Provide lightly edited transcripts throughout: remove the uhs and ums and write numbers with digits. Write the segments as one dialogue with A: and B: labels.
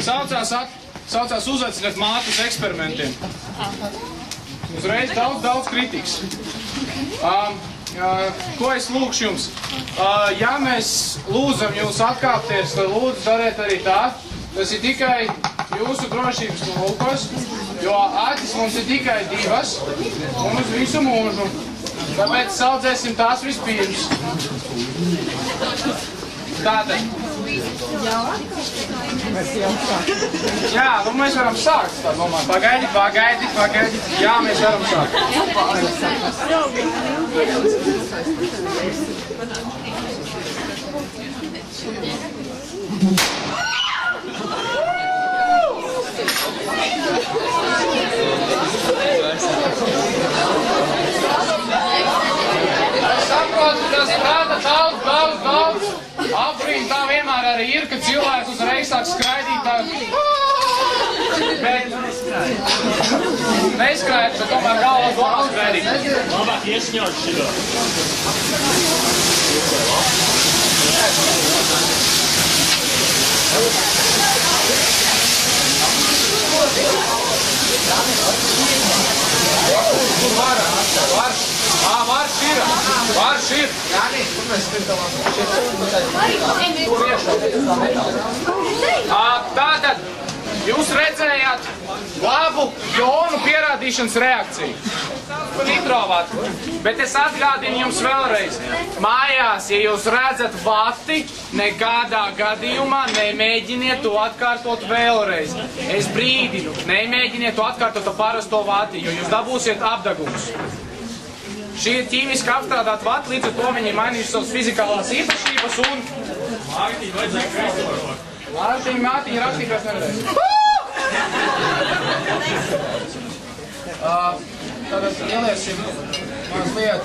A: Saucās uzaicināt mātes eksperimentiem. Uzreiz daudz kritikas. Ko es lūkšu jums? Ja mēs lūdzam jūs atkāpties, tad lūdzu dariet arī tā. Tas ir tikai jūsu drošības nolūkos, jo acis mums ir tikai divas un uz visu mūžu. Tāpēc saudzēsim tās vispirms. Tātad. Jā, nu mēs varam sākt tā domā. Pagaidi. Jā, mēs varam sākt. Es saprotu, tas rada daudz. Apbrīn tā vienmēr arī ir, kad cilvēks uzreiz sāk skraidīt tā. Bet neskraidīt, bet tomēr galvā domā skraidīt.
B: Labāk iesņaut šito.
A: Kur Vārš ir. Tātad, jūs redzējāt labu jonu pierādīšanas reakciju. Nitrovātu. Bet es atgādinu jums vēlreiz. Mājās, ja jūs redzat vati, nekādā gadījumā nemēģiniet to atkārtot vēlreiz. Es brīdinu, nemēģiniet to atkārtot ar parasto vati, jo jūs dabūsiet apdegumus. Šī ir ķīmiski apstrādāta vata, līdz ar to viņi ir mainījuši savas fizikālās īpašības un...
B: Mārtiņu vajadzēja Kristoforu.
A: Mārtiņu rakstītās nevarēs. Tātad ieliesim mazliet.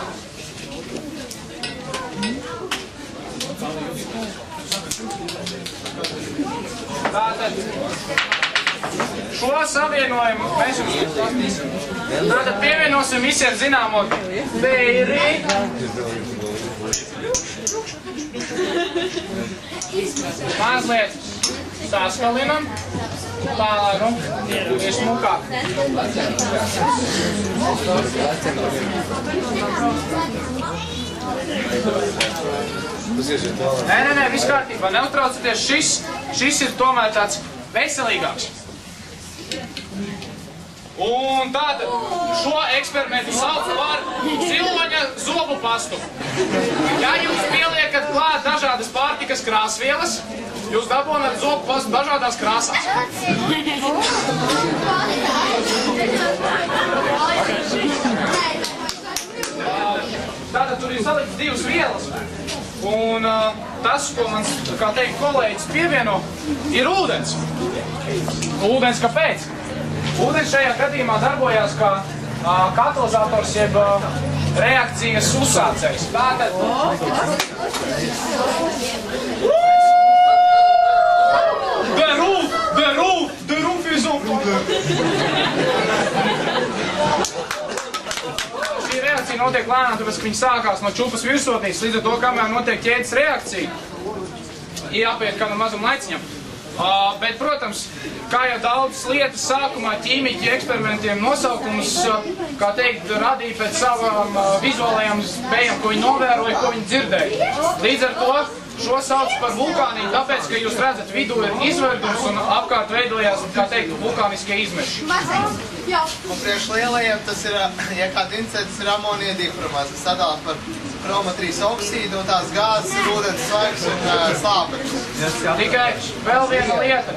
A: Tātad šo savienojumu mēs jums izplastīsim. Tātad pievienosim visiem zināmo vēri. Mazliet saskalinam. Tālāk, ir smukāk. Nē, viss kārtībā, neuztraucieties, šis ir tomēr tāds veselīgāks. Un tātad šo eksperimentu sauc par ziloņa zobu pastu. Ja jūs pieliekat klāt dažādas pārtikas krāsvielas, jūs dabūnat zobu pastu dažādās krāsās. Tātad tur ir salikts divas vielas. Un tas, ko mans, kā teikt, kolēģis pievieno, ir ūdens. Ūdens kāpēc? Ūdens šajā gadījumā darbojās kā katalizators jeb reakcijas uzsācējs. Tātad... The roof is on fire! Šī reakcija notiek lēnām, tāpēc, ka viņi sākās no čupas virsotnīs, līdz ar to, kamēr notiek ķēdes reakcija, jāpiet kādam mazam laiciņam. Bet, protams, kā jau daudzas lietas sākumā ķīmiķi eksperimentiem nosaukumus, kā teikt, radīja pēc savām vizuālajām spējām, ko viņi novēroja, ko viņi dzirdēja. Līdz ar to šo sauc par vulkāniju, tāpēc, ka jūs redzat, vidū ir izverdums un apkārt veidojās, kā teikt, vulkāniskie izmeši.
C: Un priekš lielajiem tas ir, ja kāda incidents ir amonija difromāze, tas sadala par kromatrīs oksīdu un tās gāzes ir ūdens svaigs un slāpeklis.
A: Tikai vēl viena lieta.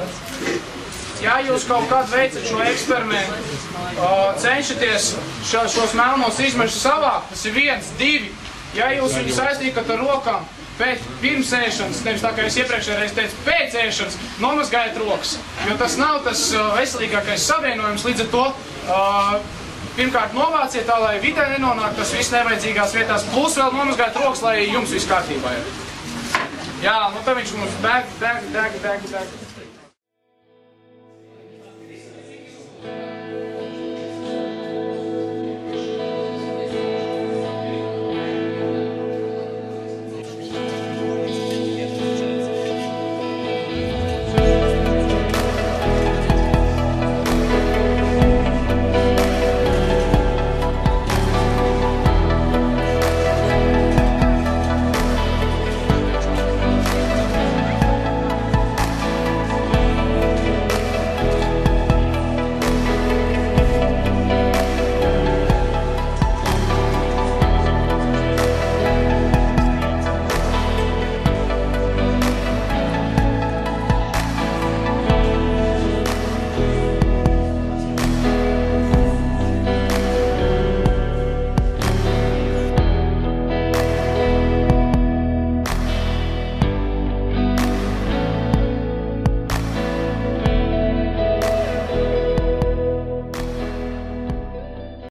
A: Ja jūs kaut kādu veicat šo eksperimentu, cenšaties šos melnos izmešus savākt, tas ir 1, 2. Ja jūs viņus aiztīkat ar rokām, pirms ēšanas, nevis tā kā es iepriekšējais teicu, pēc ēšanas, nomazgājiet rokas. Jo tas nav tas veselīgākais savienojums, līdz ar to pirmkārt novāciet tā, lai vidē nenonāk tas viss nevajadzīgās vietās, plus vēl nomazgājiet rokas, lai jums viss kārtībā ir. Jā, nu tad viņš mums deg.